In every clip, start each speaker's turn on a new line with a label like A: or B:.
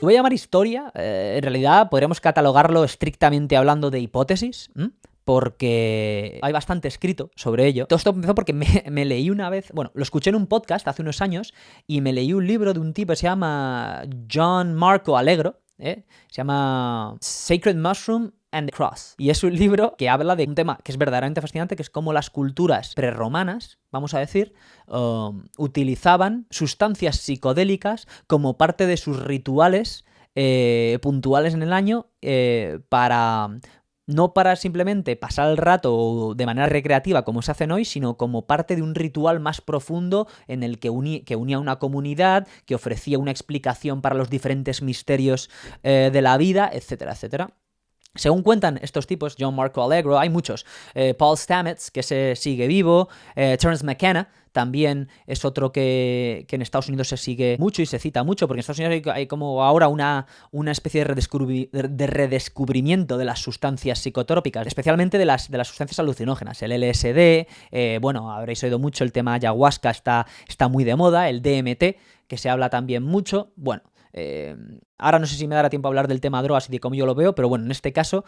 A: voy a llamar historia. En realidad podríamos catalogarlo estrictamente hablando de hipótesis, porque hay bastante escrito sobre ello. Todo esto empezó porque me leí una vez, bueno, lo escuché en un podcast hace unos años y me leí un libro de un tipo que se llama John Marco Allegro, se llama Sacred Mushroom and the Cross. Y es un libro que habla de un tema que es verdaderamente fascinante, que es cómo las culturas prerromanas, vamos a decir, utilizaban sustancias psicodélicas como parte de sus rituales puntuales en el año no para simplemente pasar el rato de manera recreativa como se hacen hoy, sino como parte de un ritual más profundo en el que unía una comunidad, que ofrecía una explicación para los diferentes misterios de la vida, etcétera, etcétera. Según cuentan estos tipos, John Marco Allegro, hay muchos, Paul Stamets, que se sigue vivo, Terence McKenna, también es otro que en Estados Unidos se sigue mucho y se cita mucho, porque en Estados Unidos hay como ahora una especie de redescubrimiento de las sustancias psicotrópicas, especialmente de las sustancias alucinógenas. El LSD, bueno, habréis oído mucho, el tema ayahuasca está muy de moda, el DMT, que se habla también mucho, bueno. Ahora no sé si me dará tiempo a hablar del tema drogas y de cómo yo lo veo, pero bueno, en este caso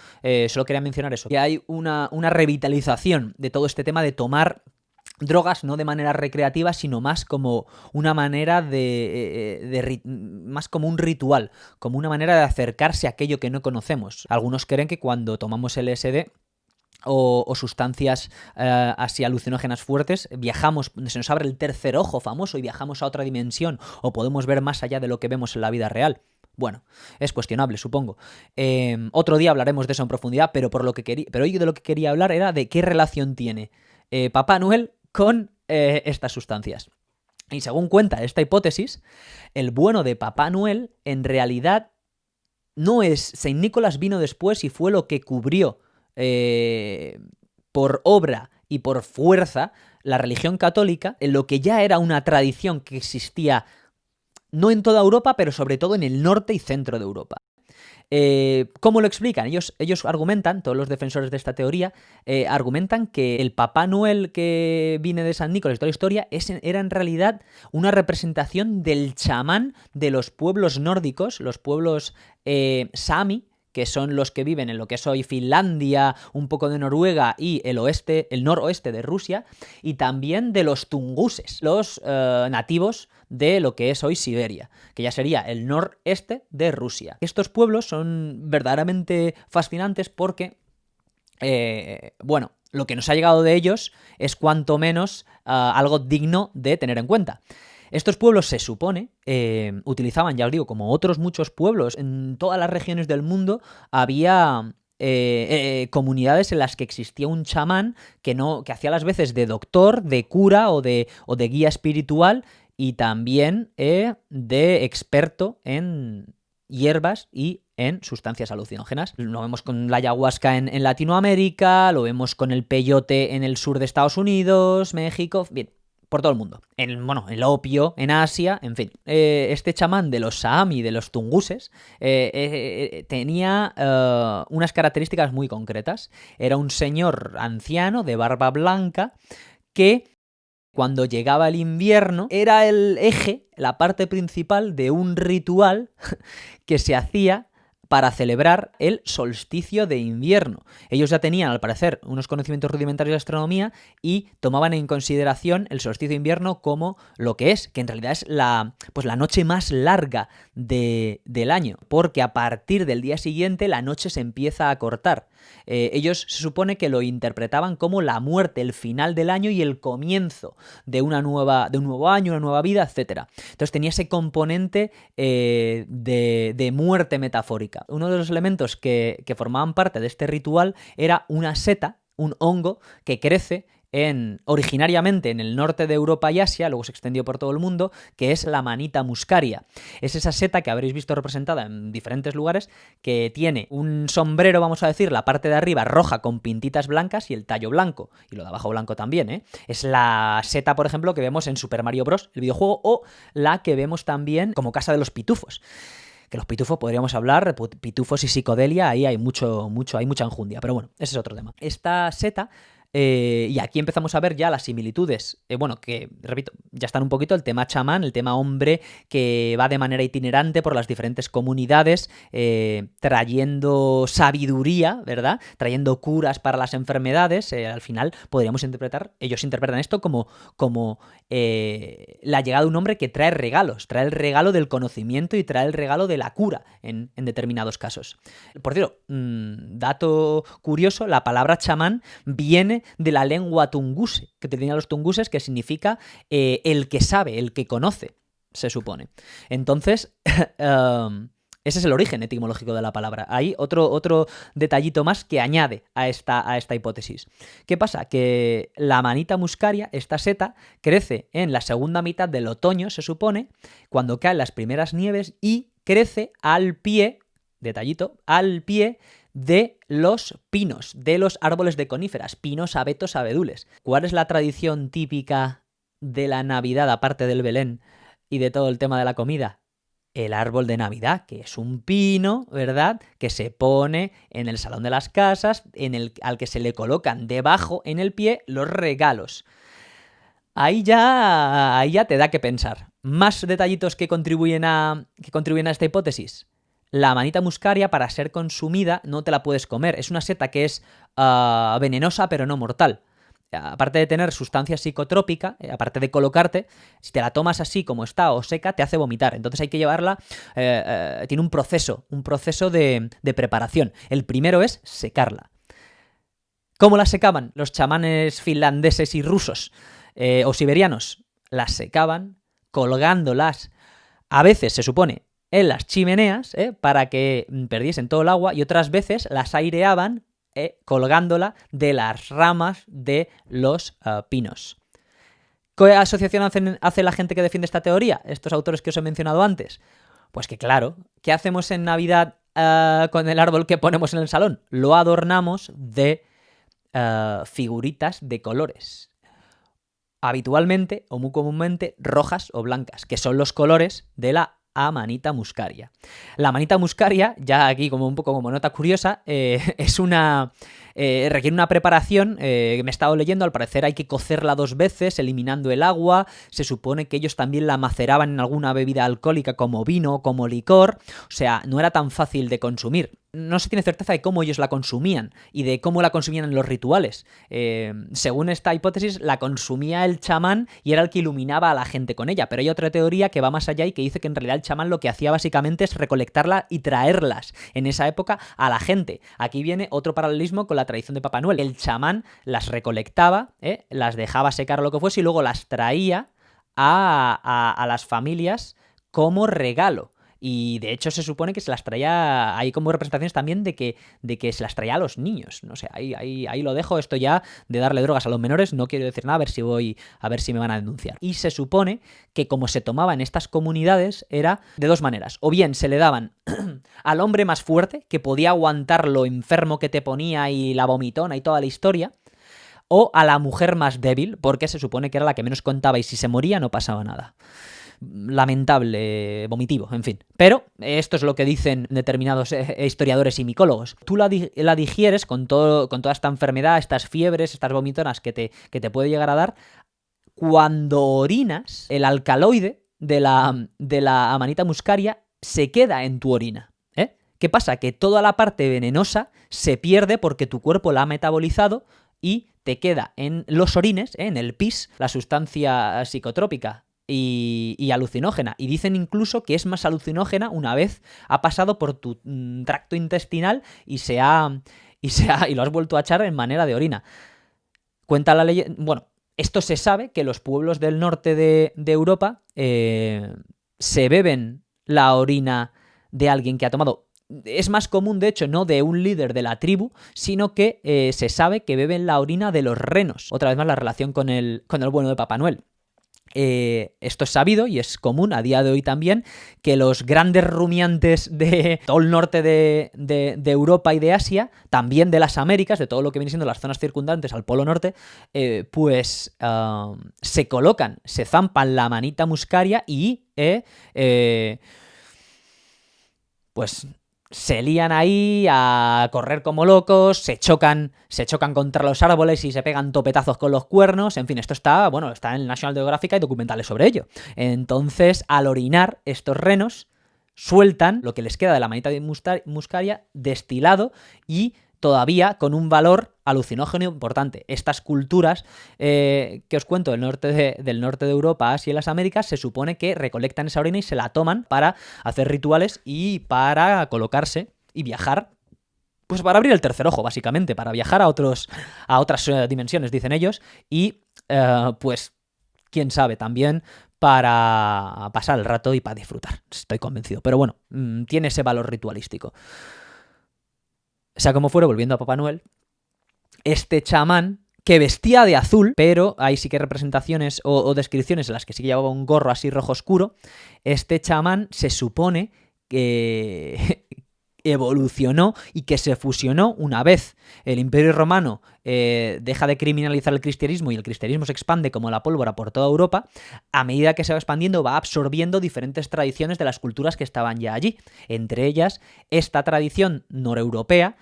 A: solo quería mencionar eso, que hay una revitalización de todo este tema de tomar drogas no de manera recreativa, sino más como una manera más como un ritual, como una manera de acercarse a aquello que no conocemos. Algunos creen que cuando tomamos LSD o sustancias así alucinógenas fuertes, viajamos, se nos abre el tercer ojo famoso y viajamos a otra dimensión, o podemos ver más allá de lo que vemos en la vida real. Bueno, es cuestionable, supongo. Otro día hablaremos de eso en profundidad, pero hoy de lo que quería hablar era de qué relación tiene Papá Noel con estas sustancias. Y según cuenta esta hipótesis, el bueno de Papá Noel en realidad no es... Saint Nicholas vino después y fue lo que cubrió por obra y por fuerza la religión católica, en lo que ya era una tradición que existía no en toda Europa, pero sobre todo en el norte y centro de Europa. ¿Cómo lo explican? Ellos argumentan, todos los defensores de esta teoría, argumentan que el Papá Noel que viene de San Nicolás, toda la historia, era en realidad una representación del chamán de los pueblos nórdicos, los pueblos Sami, que son los que viven en lo que es hoy Finlandia, un poco de Noruega y el noroeste de Rusia, y también de los tunguses, los nativos de lo que es hoy Siberia, que ya sería el noreste de Rusia. Estos pueblos son verdaderamente fascinantes porque, bueno, lo que nos ha llegado de ellos es cuanto menos algo digno de tener en cuenta. Estos pueblos se supone utilizaban, ya os digo, como otros muchos pueblos en todas las regiones del mundo, había comunidades en las que existía un chamán que hacía las veces de doctor, de cura o de guía espiritual, y también de experto en hierbas y en sustancias alucinógenas. Lo vemos con la ayahuasca en Latinoamérica, lo vemos con el peyote en el sur de Estados Unidos, México, bien, por todo el mundo. El opio en Asia, en fin. Este chamán de los Saami, de los tunguses, tenía unas características muy concretas. Era un señor anciano de barba blanca que, cuando llegaba el invierno, era el eje, la parte principal de un ritual que se hacía para celebrar el solsticio de invierno. Ellos ya tenían, al parecer, unos conocimientos rudimentarios de astronomía y tomaban en consideración el solsticio de invierno como lo que es, que en realidad es la noche más larga del año, porque a partir del día siguiente la noche se empieza a cortar. Ellos se supone que lo interpretaban como la muerte, el final del año y el comienzo de un nuevo año, una nueva vida, etc. Entonces tenía ese componente de muerte metafórica. Uno de los elementos que formaban parte de este ritual era una seta, un hongo que crece originariamente en el norte de Europa y Asia, luego se extendió por todo el mundo, que es la Manita muscaria. Es esa seta que habréis visto representada en diferentes lugares, que tiene un sombrero, vamos a decir, la parte de arriba roja con pintitas blancas y el tallo blanco, y lo de abajo blanco también, Es la seta, por ejemplo, que vemos en Super Mario Bros., el videojuego, o la que vemos también como Casa de los Pitufos. Que los pitufos podríamos hablar, pitufos y psicodelia, ahí hay mucha enjundia, pero bueno, ese es otro tema. Esta seta Y aquí empezamos a ver ya las similitudes, bueno, que, repito, ya están un poquito el tema chamán, el tema hombre, que va de manera itinerante por las diferentes comunidades, trayendo sabiduría, ¿verdad? Trayendo curas para las enfermedades. Al final podríamos interpretar, ellos interpretan esto como la llegada de un hombre que trae regalos, trae el regalo del conocimiento y trae el regalo de la cura en determinados casos. Por cierto, dato curioso, la palabra chamán viene de la lengua tunguse, que tenían los tunguses, que significa el que sabe, el que conoce, se supone. Entonces, ese es el origen etimológico de la palabra. Hay otro detallito más que añade a esta hipótesis. ¿Qué pasa? Que la manita muscaria, esta seta, crece en la segunda mitad del otoño, se supone, cuando caen las primeras nieves, y crece al pie, detallito, al pie de los pinos, de los árboles de coníferas, pinos, abetos, abedules. ¿Cuál es la tradición típica de la Navidad, aparte del Belén y de todo el tema de la comida? El árbol de Navidad, que es un pino, ¿verdad?, que se pone en el salón de las casas, al que se le colocan debajo, en el pie, los regalos. Ahí ya te da que pensar. Más detallitos que contribuyen a esta hipótesis. La manita muscaria, para ser consumida, no te la puedes comer. Es una seta que es venenosa, pero no mortal. Aparte de tener sustancia psicotrópica, aparte de colocarte, si te la tomas así como está o seca, te hace vomitar. Entonces hay que llevarla, tiene un proceso de preparación. El primero es secarla. ¿Cómo la secaban los chamanes finlandeses y rusos o siberianos? Las secaban colgándolas, a veces se supone, en las chimeneas, para que perdiesen todo el agua, y otras veces las aireaban colgándola de las ramas de los pinos. ¿Qué asociación hace la gente que defiende esta teoría? Estos autores que os he mencionado antes. Pues que claro, ¿qué hacemos en Navidad con el árbol que ponemos en el salón? Lo adornamos de figuritas de colores. Habitualmente, o muy comúnmente, rojas o blancas, que son los colores de la Amanita muscaria. La Amanita muscaria, ya aquí como un poco como nota curiosa, es una... requiere una preparación que me he estado leyendo. Al parecer hay que cocerla 2 veces, eliminando el agua. Se supone que ellos también la maceraban en alguna bebida alcohólica como vino, como licor. O sea, no era tan fácil de consumir. No se tiene certeza de cómo ellos la consumían y de cómo la consumían en los rituales. Según esta hipótesis, la consumía el chamán y era el que iluminaba a la gente con ella. Pero hay otra teoría que va más allá y que dice que en realidad el chamán lo que hacía básicamente es recolectarla y traerlas en esa época a la gente. Aquí viene otro paralelismo con la tradición de Papá Noel. El chamán las recolectaba, las dejaba secar o lo que fuese, y luego las traía a las familias como regalo. Y de hecho se supone que se las traía, hay como representaciones también de que se las traía a los niños. No sé, ahí lo dejo. Esto ya de darle drogas a los menores, no quiero decir nada, a ver si me van a denunciar. Y se supone que como se tomaba en estas comunidades era de 2 maneras. O bien se le daban al hombre más fuerte, que podía aguantar lo enfermo que te ponía y la vomitona y toda la historia, o a la mujer más débil, porque se supone que era la que menos contaba y si se moría no pasaba nada. Lamentable, vomitivo, en fin. Pero esto es lo que dicen determinados historiadores y micólogos. Tú la digieres con toda esta enfermedad, estas fiebres, estas vomitonas que te puede llegar a dar. Cuando orinas, el alcaloide de la Amanita muscaria se queda en tu orina. ¿Qué pasa? Que toda la parte venenosa se pierde porque tu cuerpo la ha metabolizado y te queda en los orines, en el pis, la sustancia psicotrópica y alucinógena. Y dicen incluso que es más alucinógena una vez ha pasado por tu tracto intestinal y lo has vuelto a echar en manera de orina. Cuenta la leyenda... Bueno, esto se sabe, que los pueblos del norte de Europa se beben la orina de alguien que ha tomado. Es más común, de hecho, no de un líder de la tribu, sino que se sabe que beben la orina de los renos. Otra vez más la relación con el bueno de Papá Noel. Esto es sabido y es común a día de hoy también, que los grandes rumiantes de todo el norte de Europa y de Asia, también de las Américas, de todo lo que viene siendo las zonas circundantes al Polo Norte, se colocan, se zampan la Amanita muscaria y pues se lían ahí a correr como locos, se chocan contra los árboles y se pegan topetazos con los cuernos. En fin, esto está en National Geographic, hay documentales sobre ello. Entonces, al orinar, estos renos sueltan lo que les queda de la manita de muscaria destilado y todavía con un valor alucinógeno importante. Estas culturas que os cuento del norte de Europa, Asia y las Américas, se supone que recolectan esa orina y se la toman para hacer rituales y para colocarse y viajar, pues para abrir el tercer ojo, básicamente, para viajar a otras dimensiones, dicen ellos, y pues, quién sabe, también para pasar el rato y para disfrutar, estoy convencido. Pero bueno, tiene ese valor ritualístico. Sea como fuera, volviendo a Papá Noel, este chamán que vestía de azul, pero hay sí que hay representaciones o descripciones en las que sí que llevaba un gorro así rojo oscuro, este chamán se supone que evolucionó y que se fusionó una vez el Imperio Romano deja de criminalizar el cristianismo y el cristianismo se expande como la pólvora por toda Europa. A medida que se va expandiendo, va absorbiendo diferentes tradiciones de las culturas que estaban ya allí, entre ellas esta tradición noreuropea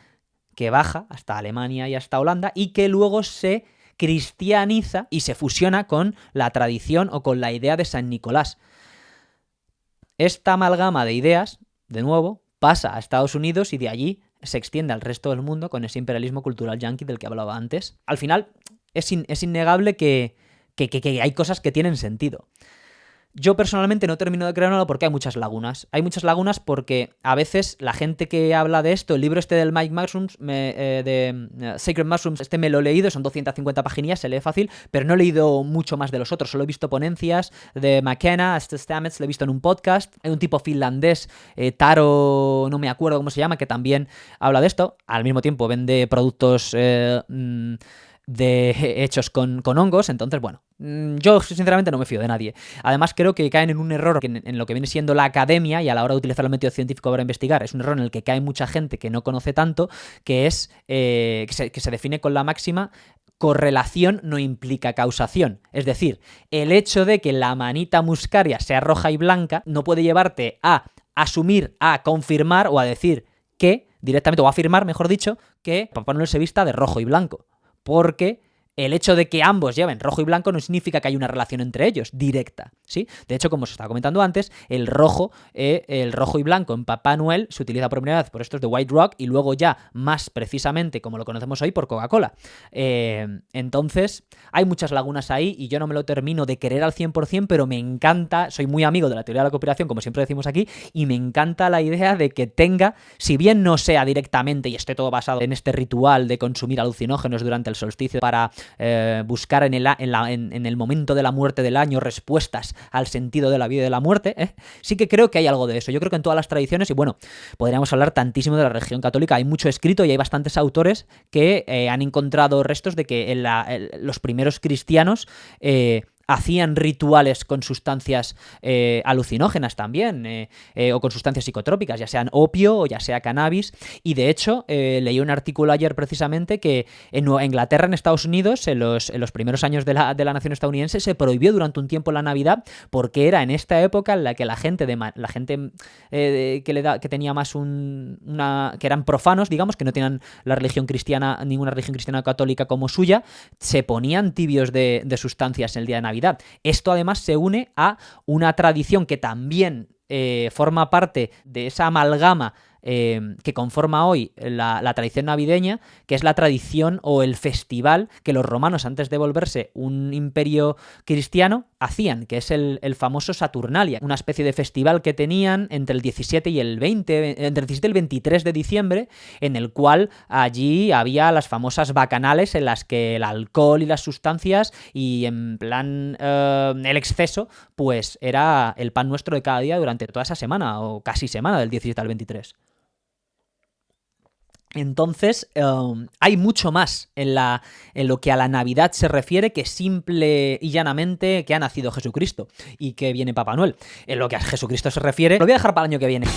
A: que baja hasta Alemania y hasta Holanda y que luego se cristianiza y se fusiona con la tradición o con la idea de San Nicolás. Esta amalgama de ideas, de nuevo, pasa a Estados Unidos y de allí se extiende al resto del mundo con ese imperialismo cultural yanqui del que hablaba antes. Al final, es innegable que hay cosas que tienen sentido. Yo personalmente no termino de creerlo porque hay muchas lagunas. Hay muchas lagunas porque a veces la gente que habla de esto, el libro este del Mike Mushrooms, Sacred Mushrooms, me lo he leído, son 250 paginillas, se lee fácil, pero no he leído mucho más de los otros. Solo he visto ponencias de McKenna, Stamets, lo he visto en un podcast. Hay un tipo finlandés, Taro, no me acuerdo cómo se llama, que también habla de esto. Al mismo tiempo vende productos hechos con hongos, entonces bueno, yo sinceramente no me fío de nadie. Además creo que caen en un error en lo que viene siendo la academia y a la hora de utilizar el método científico para investigar, es un error en el que cae mucha gente que no conoce tanto, que es que se define con la máxima: correlación no implica causación. Es decir, el hecho de que la manita muscaria sea roja y blanca no puede llevarte a asumir, a confirmar o a decir que directamente, o a afirmar, mejor dicho, que Papá Noel se vista de rojo y blanco. Porque el hecho de que ambos lleven rojo y blanco no significa que haya una relación entre ellos, directa, ¿sí? De hecho, como os estaba comentando antes, el rojo y blanco en Papá Noel se utiliza por primera vez por estos de White Rock y luego ya, más precisamente, como lo conocemos hoy, por Coca-Cola. Entonces, hay muchas lagunas ahí y yo no me lo termino de querer al 100%, pero me encanta, soy muy amigo de la teoría de la conspiración, como siempre decimos aquí, y me encanta la idea de que tenga, si bien no sea directamente y esté todo basado en este ritual de consumir alucinógenos durante el solsticio para buscar en el momento de la muerte del año respuestas al sentido de la vida y de la muerte, sí que creo que hay algo de eso. Yo creo que en todas las tradiciones, y bueno, podríamos hablar tantísimo de la religión católica, hay mucho escrito y hay bastantes autores que han encontrado restos de que los primeros cristianos hacían rituales con sustancias alucinógenas también, o con sustancias psicotrópicas, ya sean opio o ya sea cannabis. Y de hecho, leí un artículo ayer precisamente que en Inglaterra, en Estados Unidos, en los primeros años de la nación estadounidense, se prohibió durante un tiempo la Navidad porque era en esta época en la que la gente que tenía más que eran profanos, digamos, que no tenían ninguna religión cristiana católica como suya, se ponían tibios de sustancias el día de Navidad. Esto además se une a una tradición que también forma parte de esa amalgama que conforma hoy la tradición navideña, que es la tradición o el festival que los romanos, antes de volverse un imperio cristiano, hacían, que es el famoso Saturnalia, una especie de festival que tenían entre el 17 y el 20, entre el 17 y el 23 de diciembre, en el cual allí había las famosas bacanales en las que el alcohol y las sustancias y en plan el exceso, pues era el pan nuestro de cada día durante toda esa semana, o casi semana, del 17 al 23. Entonces, hay mucho más en lo que a la Navidad se refiere que simple y llanamente que ha nacido Jesucristo y que viene Papá Noel. En lo que a Jesucristo se refiere, lo voy a dejar para el año que viene.